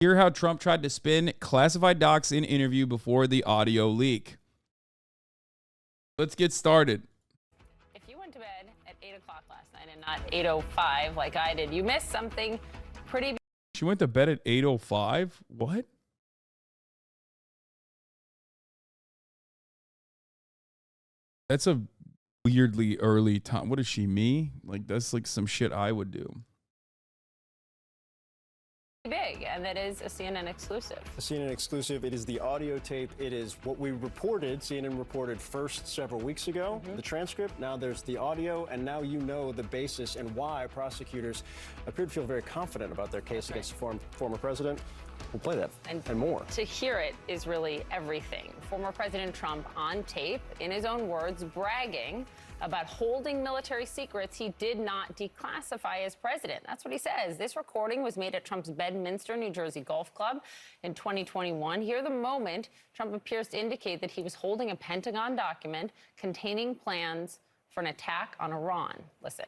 Hear how Trump tried to spin classified docs in interview before the audio leak. Let's get started. If you went to bed at 8 o'clock last night and not 8:05 like I did, you missed something pretty. She went to bed at 8:05? What? That's a weirdly early time. What is she, me? Like, that's like some shit I would do. Big, and that is a CNN exclusive. A CNN exclusive. It is the audio tape. It is what we reported, CNN reported first several weeks ago, the transcript. Now there's the audio, and now you know the basis and why prosecutors appear to feel very confident about their case against the former president. We'll play that and more. To hear it is really everything. Former President Trump on tape, in his own words, bragging about holding military secrets he did not declassify as president. That's what he says. This recording was made at Trump's Bedminster, New Jersey Golf Club in 2021. Here, the moment Trump appears to indicate that he was holding a Pentagon document containing plans for an attack on Iran. Listen.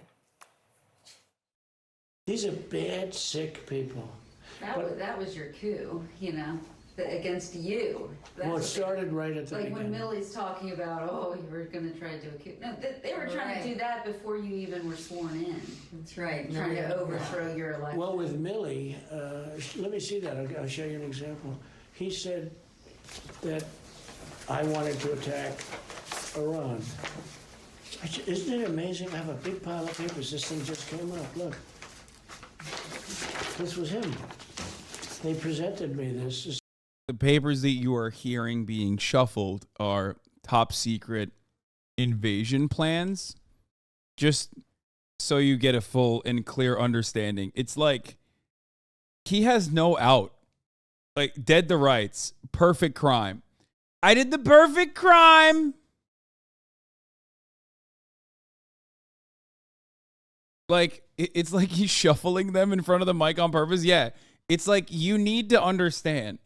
These are bad, sick people. That was your coup, you know, against you. Well, it started right at the beginning. Like when Milley's talking about, oh, you were going to try to do a coup. No, they were trying to do that before you even were sworn in. That's right. Trying to overthrow your election. Well, with Milley, let me see that. I'll show you an example. He said that I wanted to attack Iran. Isn't it amazing? I have a big pile of papers. This thing just came up. Look. This was him. They presented me this. The papers that you are hearing being shuffled are top secret invasion plans. Just so you get a full and clear understanding. It's like he has no out. Like dead to rights. Perfect crime. I did the perfect crime. Like, it's like he's shuffling them in front of the mic on purpose. Yeah. It's like you need to understand.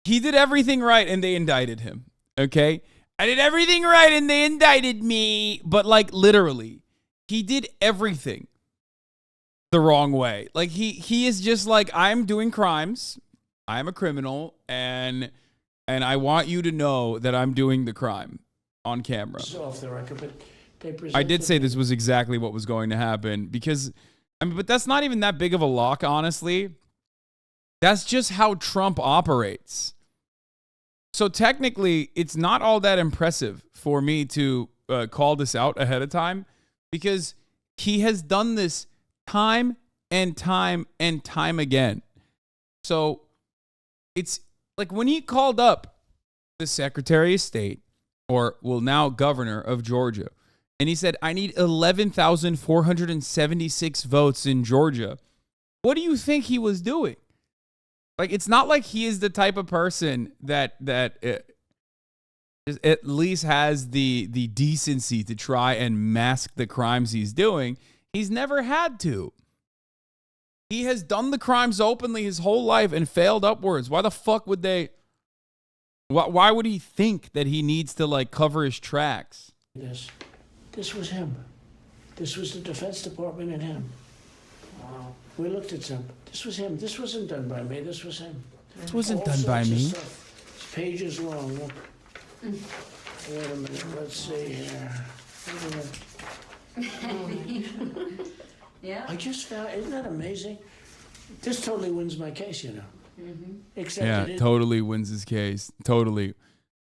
He did everything right and they indicted him. Okay? I did everything right and they indicted me. But like literally, he did everything the wrong way. Like he is just like, I'm doing crimes. I'm a criminal and I want you to know that I'm doing the crime on camera. Off the record, but I did say this was exactly what was going to happen because, I mean, but that's not even that big of a lock, honestly. That's just how Trump operates. So technically, it's not all that impressive for me to call this out ahead of time because he has done this time and time and time again. So it's like when he called up the Secretary of State, or well, now governor of Georgia, and he said, I need 11,476 votes in Georgia. What do you think he was doing? Like, it's not like he is the type of person that at least has the decency to try and mask the crimes he's doing. He's never had to. He has done the crimes openly his whole life and failed upwards. Why the fuck would they? Why would he think that he needs to like cover his tracks? This was him. This was the Defense Department and him. Wow. We looked at some. This was him. This wasn't done by me. This was him. This wasn't done by me. It's pages long. Look. Wait a minute. Let's see here. Yeah. I just found. Isn't that amazing? This totally wins my case, you know. Mm-hmm. Except yeah, totally wins his case. Totally.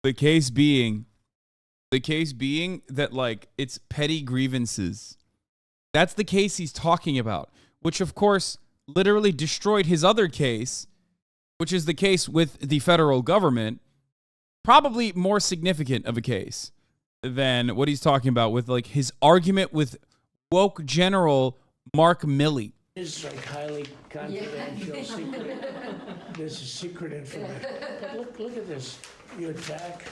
The case being that like it's petty grievances. That's the case he's talking about, which of course literally destroyed his other case, which is the case with the federal government. Probably more significant of a case than what he's talking about with like his argument with woke General Mark Milley. It's like highly confidential, secret. There's a secret information. But look at this. You attack,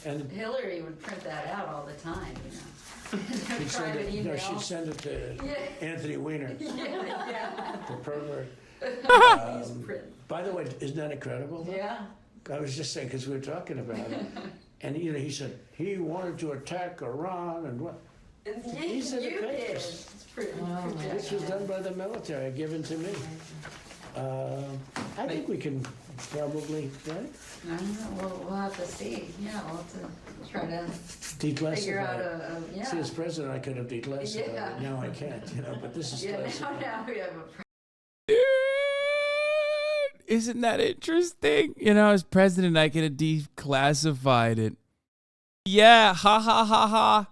and Hillary would print that out all the time, you know. she'd send it to Anthony Weiner, the pervert. By the way, isn't that incredible? Yeah. I was just saying, because we were talking about it, and you know, he said he wanted to attack Iran and what? These are the papers. It's This was done by the military, given to me. I think we can probably, right? I don't know, we'll have to see. Yeah, we'll have to try to Declassify. figure out it. a See, as president, I could have declassified Yeah. it. Now I can't, but this is Yeah, classified. now we have a Dude, isn't that interesting? As president, I could have declassified it. Yeah, ha ha ha ha.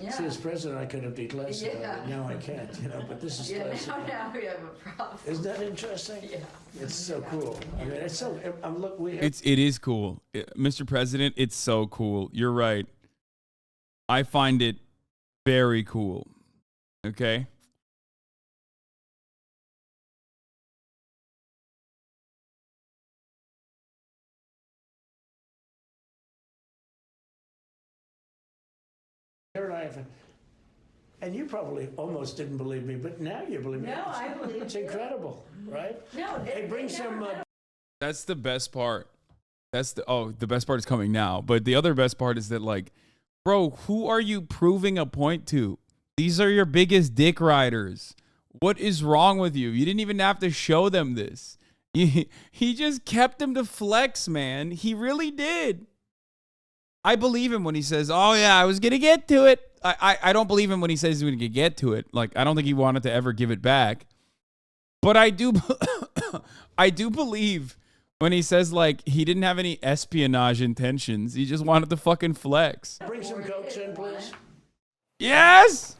yeah. See, as president, I could have declassified Yeah. it. Now I can't, but this is classified. Now we have a problem. Isn't that interesting? Yeah. It's so cool. I mean, it's so. Look, It is cool, Mr. President. It's so cool. You're right. I find it very cool. Okay. And you probably almost didn't believe me, but now you believe me. No, I believe It's you. incredible, right? No, Hey, bring some. That's the best part. The best part is coming now. But the other best part is that, like, bro, who are you proving a point to? These are your biggest dick riders. What is wrong with you? You didn't even have to show them this. He just kept them to flex, man. He really did. I believe him when he says, oh, yeah, I was going to get to it. I don't believe him when he says he's going to get to it. Like, I don't think he wanted to ever give it back. But I do believe when he says, like, he didn't have any espionage intentions. He just wanted to fucking flex. Bring some Cokes in, please. Yes!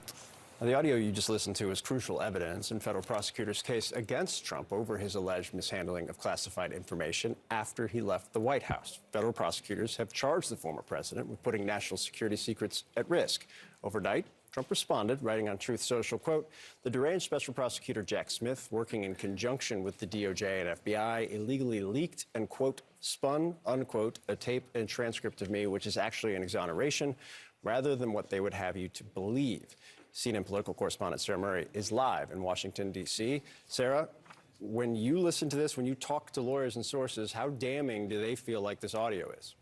Now, the audio you just listened to is crucial evidence in federal prosecutors' case against Trump over his alleged mishandling of classified information after he left the White House. Federal prosecutors have charged the former president with putting national security secrets at risk. Overnight, Trump responded, writing on Truth Social, quote, "The deranged special prosecutor Jack Smith, working in conjunction with the DOJ and FBI, illegally leaked and, quote, spun, unquote, a tape and transcript of me, which is actually an exoneration, rather than what they would have you to believe." CNN political correspondent Sarah Murray is live in Washington, D.C. Sarah, when you listen to this, when you talk to lawyers and sources, how damning do they feel like this audio is?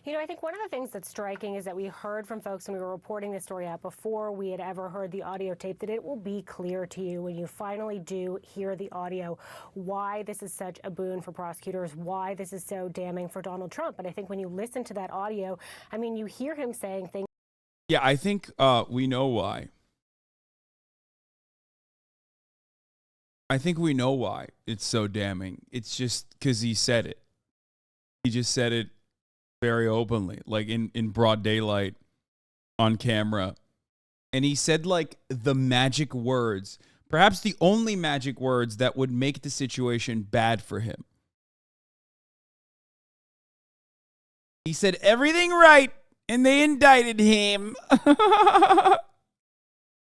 I think one of the things that's striking is that we heard from folks when we were reporting this story out before we had ever heard the audio tape that it will be clear to you when you finally do hear the audio why this is such a boon for prosecutors, why this is so damning for Donald Trump. But I think when you listen to that audio, I mean, you hear him saying things. Yeah, I think we know why. I think we know why it's so damning. It's just because he said it. He just said it very openly, like in broad daylight on camera. And he said, like, the magic words, perhaps the only magic words that would make the situation bad for him. He said everything right, and they indicted him.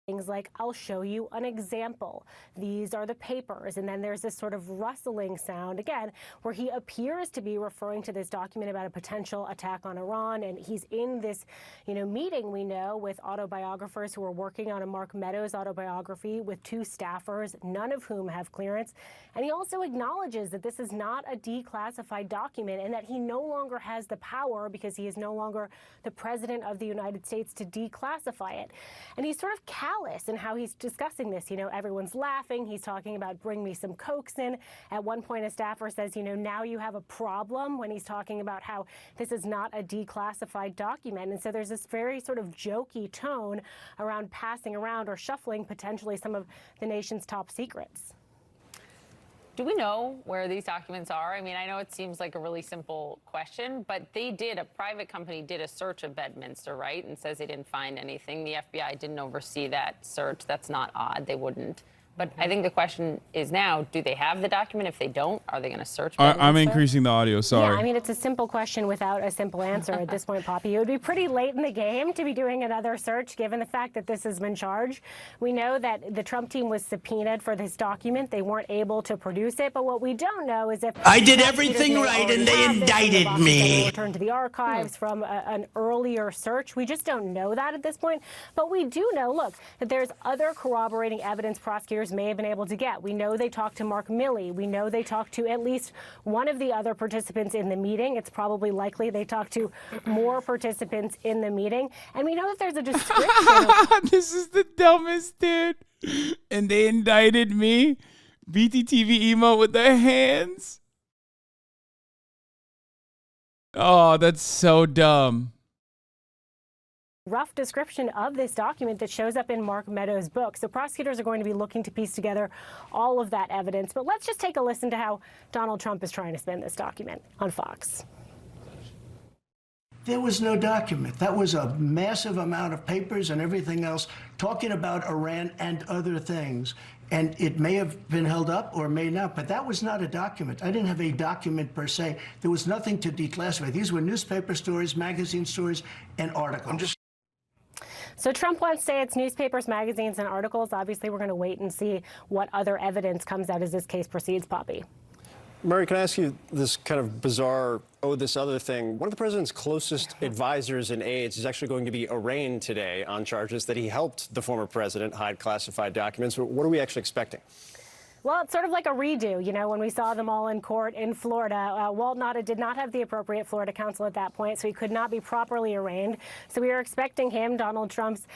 Things like, I'll show you an example. These are the papers. And then there's this sort of rustling sound, again, where he appears to be referring to this document about a potential attack on Iran. And he's in this, meeting, we know, with autobiographers who are working on a Mark Meadows autobiography with two staffers, none of whom have clearance. And he also acknowledges that this is not a declassified document and that he no longer has the power, because he is no longer the president of the United States, to declassify it. And he's sort of callous in how he's discussing this. Everyone's laughing. He's talking about bring me some Cokes in. At one point, a staffer says, now you have a problem, when he's talking about how this is not a declassified document. And so there's this very sort of jokey tone around passing around or shuffling potentially some of the nation's top secrets. Do we know where these documents are? I mean, I know it seems like a really simple question, but a private company did a search of Bedminster, right? And says they didn't find anything. The FBI didn't oversee that search. That's not odd. They wouldn't. But I think the question is now, do they have the document? If they don't, are they going to search Bedminster? I'm increasing the audio, sorry. Yeah, I mean, it's a simple question without a simple answer at this point, Poppy. It would be pretty late in the game to be doing another search, given the fact that this has been charged. We know that the Trump team was subpoenaed for this document. They weren't able to produce it. But what we don't know is if I did everything right and they indicted me. Returned to the archives from an earlier search. We just don't know that at this point. But we do know, look, that there's other corroborating evidence prosecutors prosecutors may have been able to get. We know they talked to Mark Milley. We know they talked to at least one of the other participants in the meeting. It's probably likely they talked to more participants in the meeting. And we know that there's a description. This is the dumbest, dude. And they indicted me. BTTV emote with their hands. Oh, that's so dumb. Rough description of this document that shows up in Mark Meadows' book. So prosecutors are going to be looking to piece together all of that evidence. But let's just take a listen to how Donald Trump is trying to spin this document on Fox. There was no document. That was a massive amount of papers and everything else talking about Iran and other things. And it may have been held up or may not, but that was not a document. I didn't have a document per se. There was nothing to declassify. These were newspaper stories, magazine stories, and articles. So Trump wants to say it's newspapers, magazines, and articles. Obviously, we're going to wait and see what other evidence comes out as this case proceeds, Poppy. Murray, can I ask you this kind of bizarre, this other thing? One of the president's closest advisors and aides is actually going to be arraigned today on charges that he helped the former president hide classified documents. What are we actually expecting? Well, it's sort of like a redo, you know, when we saw them all in court in Florida. Walt Nauta did not have the appropriate Florida counsel at that point, so he could not be properly arraigned. So we are expecting him, Donald Trump's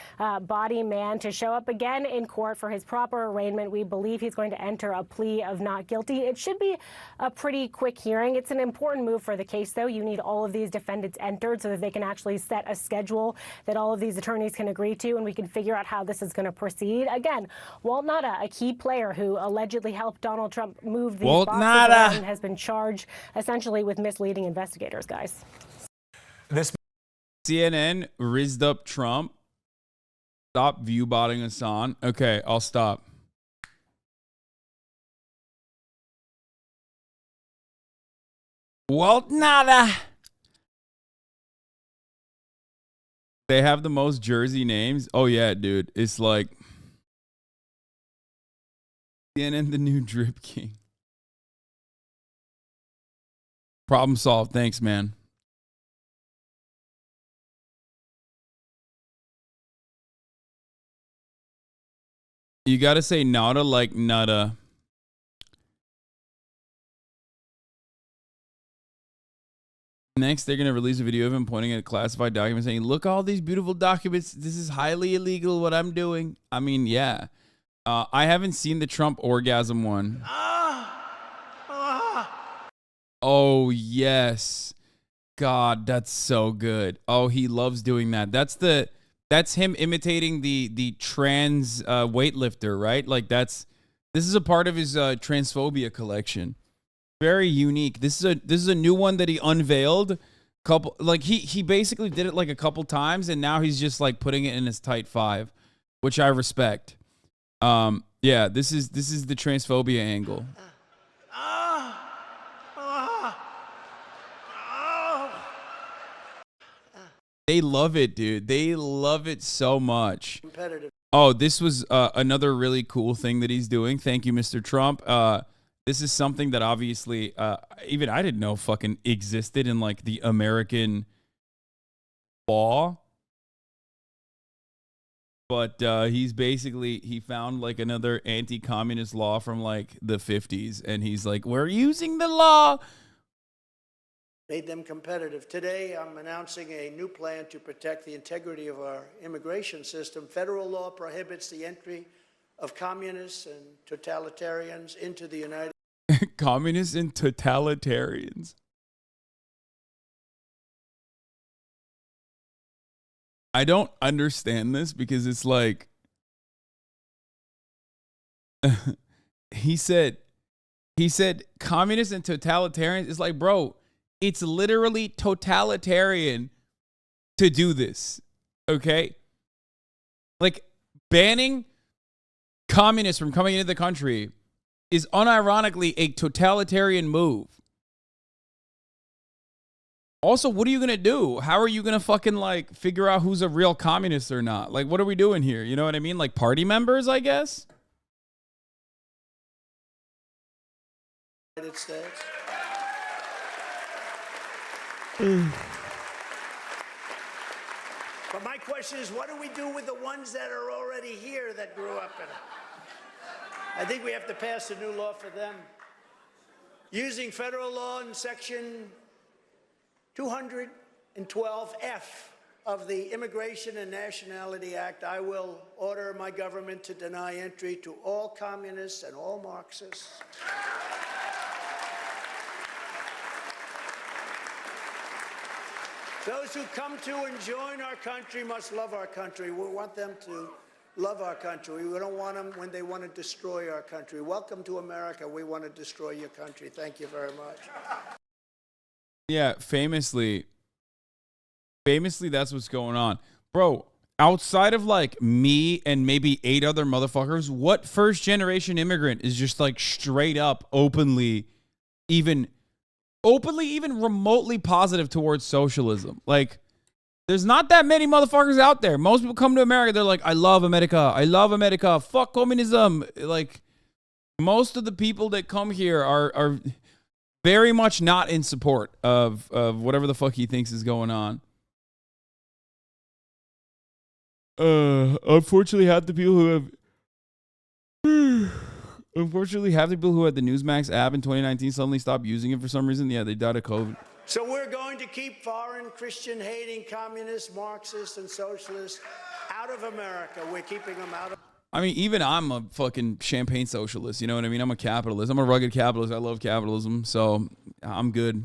body man, to show up again in court for his proper arraignment. We believe he's going to enter a plea of not guilty. It should be a pretty quick hearing. It's an important move for the case, though. You need all of these defendants entered so that they can actually set a schedule that all of these attorneys can agree to, and we can figure out how this is going to proceed. Again, Walt Nauta, a key player who allegedly helped Donald Trump move these boxes around and has been charged essentially with misleading investigators, guys. This CNN rizzed up Trump. Stop view botting Hasan. Okay, I'll stop. Walt Nauta. They have the most Jersey names. Oh yeah, dude. It's like CNN, the new drip king. Problem solved. Thanks, man. You got to say Nauta like Nutta. Next, they're going to release a video of him pointing at classified documents saying, look, all these beautiful documents. This is highly illegal what I'm doing. I mean, yeah. I haven't seen the Trump orgasm one. Oh, yes. God, that's so good. Oh, he loves doing that. That's him imitating the trans weightlifter, right? Like this is a part of his transphobia collection. Very unique. This is a new one that he unveiled. He basically did it like a couple times, and now he's just like putting it in his tight five, which I respect. Yeah, this is the transphobia angle. They love it, dude. They love it so much. Oh, this was another really cool thing that he's doing. Thank you, Mr. Trump. This is something that obviously even I didn't know fucking existed in like the American law. But he found like another anti-communist law from like the 50s. And he's like, we're using the law. Made them competitive. Today, I'm announcing a new plan to protect the integrity of our immigration system. Federal law prohibits the entry of communists and totalitarians into the United States. Communists and totalitarians. I don't understand this because it's like he said communists and totalitarians. It's like, bro, it's literally totalitarian to do this. Okay? Like banning communists from coming into the country is unironically a totalitarian move. Also, what are you going to do? How are you going to fucking like figure out who's a real communist or not? Like, what are we doing here? You know what I mean? Like party members, I guess. United States. But my question is, what do we do with the ones that are already here that grew up in it? I think we have to pass a new law for them. Using federal law in Section 212F of the Immigration and Nationality Act, I will order my government to deny entry to all communists and all Marxists. Those who come to and join our country must love our country. We want them to love our country. We don't want them when they want to destroy our country. Welcome to America. We want to destroy your country. Thank you very much. Yeah, famously, that's what's going on. Bro, outside of like me and maybe 8 other motherfuckers, what first generation immigrant is just like straight up openly even remotely positive towards socialism? Like, there's not that many motherfuckers out there. Most people come to America, they're like, I love America, fuck communism. Like, most of the people that come here are very much not in support of whatever the fuck he thinks is going on. Unfortunately, half the people who had the Newsmax app in 2019 suddenly stopped using it for some reason. Yeah, they died of COVID. So we're going to keep foreign Christian-hating communists, Marxists, and socialists out of America. We're keeping them out of... I mean, even I'm a fucking champagne socialist. You know what I mean? I'm a capitalist. I'm a rugged capitalist. I love capitalism. So I'm good.